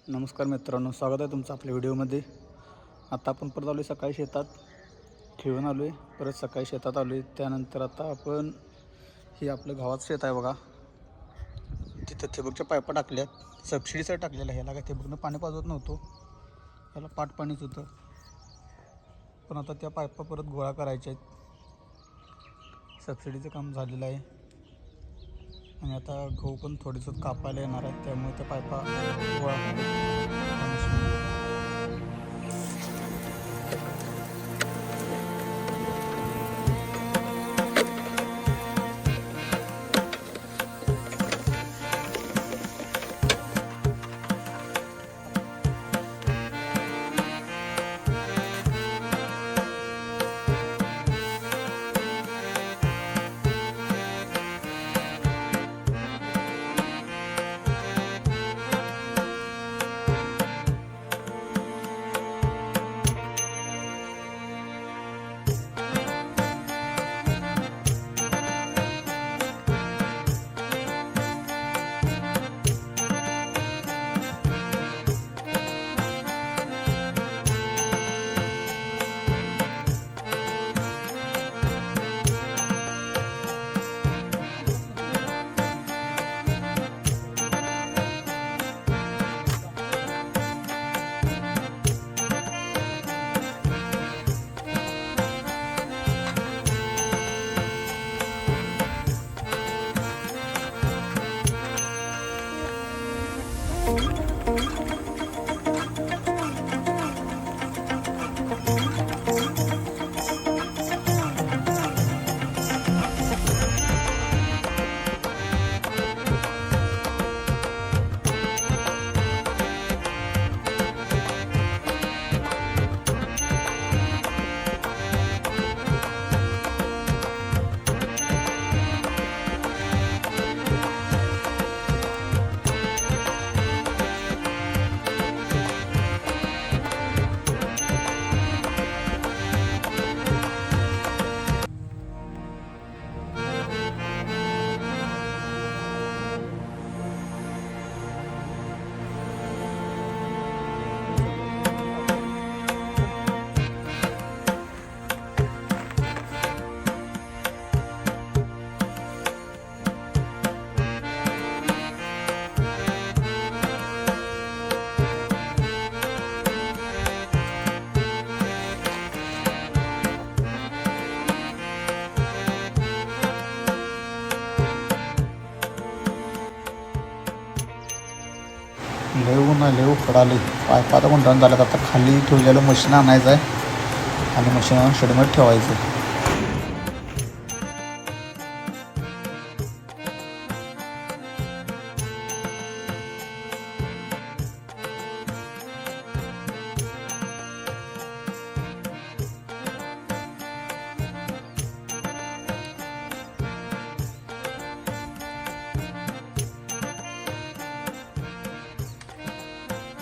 नमस्कार मित्रांनो, स्वागत आहे तुमचं आपल्या व्हिडिओमध्ये। आता आपण परत आलो सकाळी शेतात खेळून आलो आहे, परत सकाळी शेतात आलो आहे। त्यानंतर आता आपण हे आपलं गावाचं शेत आहे बघा, तिथं ठिबकच्या पाईपा टाकल्यात। सबसिडीसाठी टाकलेलं आहे, ह्याला काय ठिबकनं पाणी पाजवत नव्हतो, ह्याला पाट पाणीच होतं। पण आता त्या पाईपा परत गोळा करायच्या आहेत, सबसिडीचं काम झालेलं आहे। आणि आता गहू पण थोडंसं कापायला येणार आहे, त्यामुळे त्या पाईपा गोळा लय उकडाले पाईपा आता गुंडाळून झाल्यात। आता खाली ठेवलेलं मशीन आणायचं आहे आणि मशीन आणून शेडमध्ये ठेवायचं।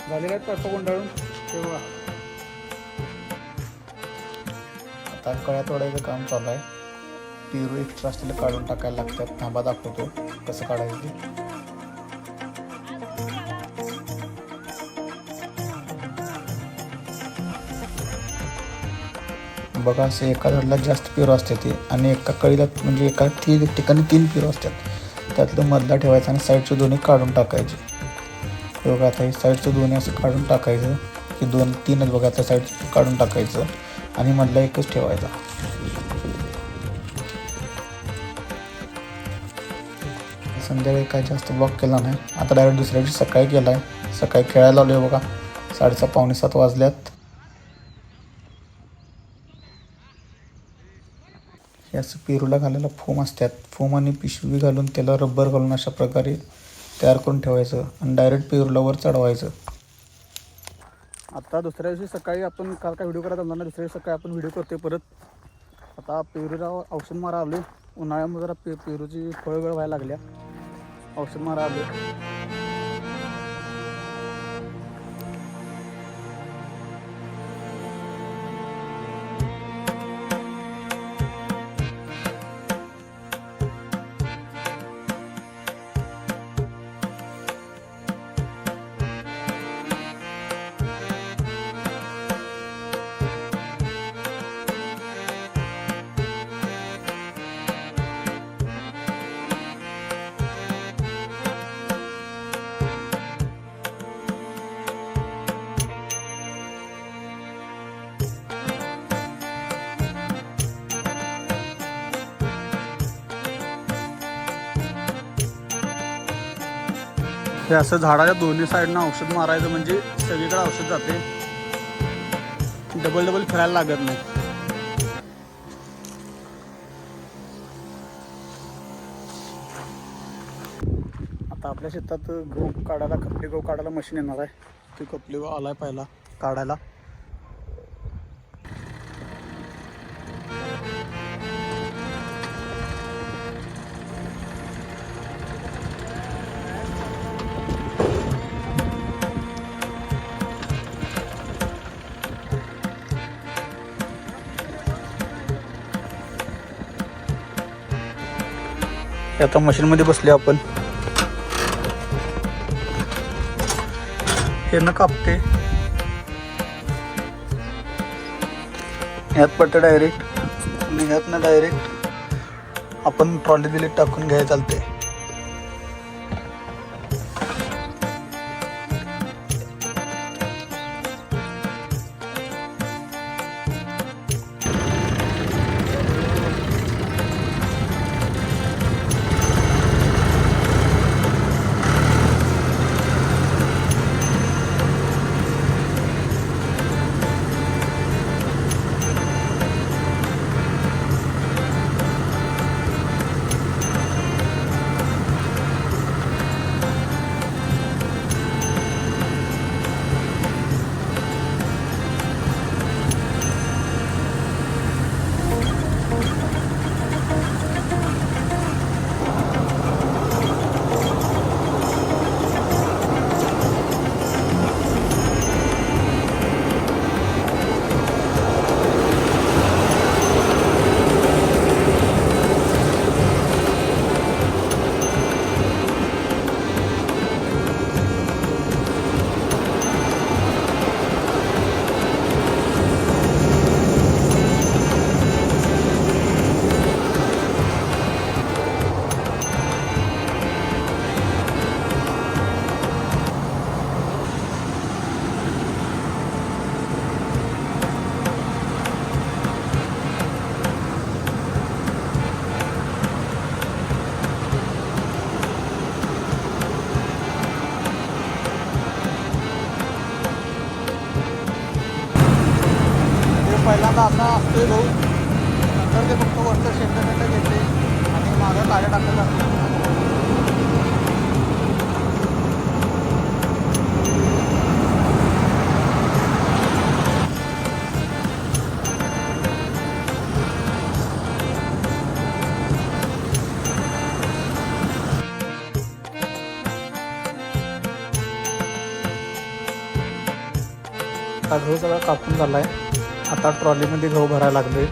झालेला आहे पाईपा गुंडाळून तेव्हा आता कळ्या तोडायचं काम चालू आहे। पेरू एक्स्ट्रा असलेलं काढून टाकायला लागतात, थांबा दाखवतो कसं काढायचं ते। बघा, असे एका झाडाला जास्त पेरू असते ते, आणि एका कळीला म्हणजे एका ठिकाणी 3 पेरू असतात। त्यातलं मधला ठेवायचा आणि साईडचे दोन्ही काढून टाकायचे। बघा, आता हे साईडचं दोन्ही असं काढून टाकायचं, की 2-3च बघा, आता साईड काढून टाकायचं आणि मधला एकच ठेवायचा। संध्याकाळी काय जास्त ब्लॉक केला नाही, आता डायरेक्ट दुसऱ्या दिवशी सकाळी केला आहे। सकाळी खेळायला लावले बघा, 6:30 पावणे 7 वाजल्यात। हे असं पेरूला घालायला फोम असतात, फोम आणि पिशवी घालून त्याला रबर घालून अशा प्रकारे तयार करून ठेवायचं आणि डायरेक्ट पेरूला वर चढवायचं। आता दुसऱ्या दिवशी सकाळी आपण काल काय व्हिडिओ करायला जमणार नाही, दुसऱ्या दिवशी सकाळी आपण व्हिडिओ करतोय परत। आता पेरूला औषध मारा आलो, उन्हाळ्यामध्ये जरा पेरूची फळगळ व्हायला लागल्या, औषध मारा आलो। हे असं झाडाच्या दोन्ही साईडनं औषध मारायचं म्हणजे सगळीकडे औषध जाते, डबल डबल फिरायला लागत नाही. आता आपल्या शेतात गहू काढायला, खपली गहू काढायला मशीन येणार आहे. ते खपली गहू आलाय पहिला काढायला. आता मशीनमध्ये बसले आपण. हे न कापते ह्यात पडते डायरेक्ट, आणि ह्यात ना डायरेक्ट आपण ट्रॉली दिली टाकून घ्यायला चालते. पहिल्यांदा असा असतोय भाऊ, नंतर ते फक्त वरचं शेंडा घेते आणि मागं काड्या टाकल्या जाते. गहू सगळा कापून झालाय. आता ट्रॉलीमध्ये गहू भरायला लागले.